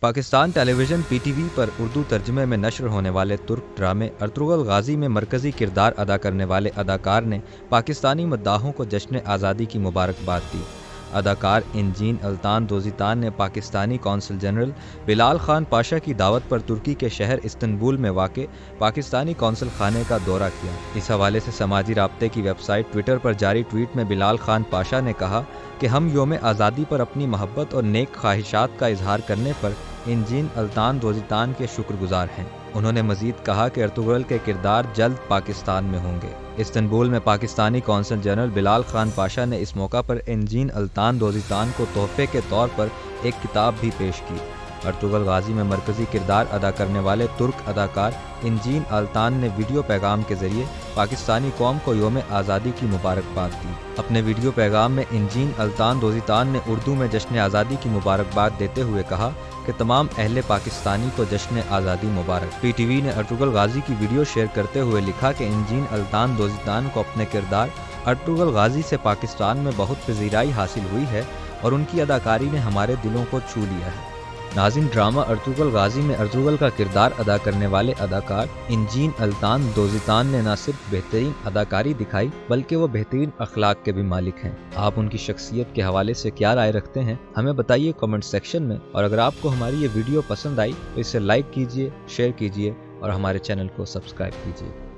Pakistan television PTV पर उर्दू तर्जमे में नश्र होने वाले तुर्क ड्रामे अर्तुगरुल गाजी में मरकज़ी किरदार अदा करने वाले अदाकार ने पाकिस्तानी मद्दाहों को जश्न आज़ादी की मुबारकबाद दी। अदाकार इंजीन अल्तान दोज़ितान ने पाकिस्तानी कौंसल जनरल बिलाल खान पाशा की दावत पर तुर्की के शहर इस्तंबुल में वाक़ पाकिस्तानी कौंसल खाने का दौरा किया। इस हवाले से समाजी राब्ते की वेबसाइट ट्विटर पर जारी ट्वीट में बिलाल खान पाशा ने कहा कि हम योम आज़ादी पर अपनी मोहब्बत और नेक ख्वाहिशात का इजहार करने पर इंजीन अल्तान दोज़ितान के शुक्रगुजार हैं। उन्होंने मज़ीद कहा कि अर्तुगरुल के किरदार जल्द पाकिस्तान में होंगे। इस्तंबुल में पाकिस्तानी कौंसल जनरल बिलाल खान पाशा ने इस मौका पर इंजीन अल्तान दोज़ितान को तोहफे के तौर पर एक किताब भी पेश की। अर्तुगरुल गाजी में मरकज़ी किरदार अदा करने वाले तुर्क अदाकार इंजीन अल्तान ने वीडियो पैगाम के ज़रिए पाकिस्तानी कौम को योम आज़ादी की मुबारकबाद दी। अपने वीडियो पैगाम में इंजीन अल्तान दोज़ितान ने उर्दू में जश्न आज़ादी की मुबारकबाद देते हुए कहा कि तमाम अहले पाकिस्तानी को जश्न आज़ादी मुबारक। PTV ने अर्तुगरुल गाजी की वीडियो शेयर करते हुए लिखा कि इंजीन अल्तान दोज़ितान को अपने किरदार अर्तुगरुल गाजी से पाकिस्तान में बहुत पजीराई हासिल हुई है और उनकी अदाकारी ने हमारे दिलों को छू लिया है। नाज़रीन, ड्रामा अर्तुगरुल गाजी में अर्तुगरुल का किरदार अदा करने वाले अदाकार इंजीन अल्तान दोज़ितान ने न सिर्फ बेहतरीन अदाकारी दिखाई बल्कि वो बेहतरीन अखलाक के भी मालिक हैं। आप उनकी शख्सियत के हवाले से क्या राय रखते हैं, हमें बताइए कमेंट सेक्शन में। और अगर आपको हमारी ये वीडियो पसंद आई तो इसे लाइक कीजिए, शेयर कीजिए और हमारे चैनल को सब्सक्राइब कीजिए।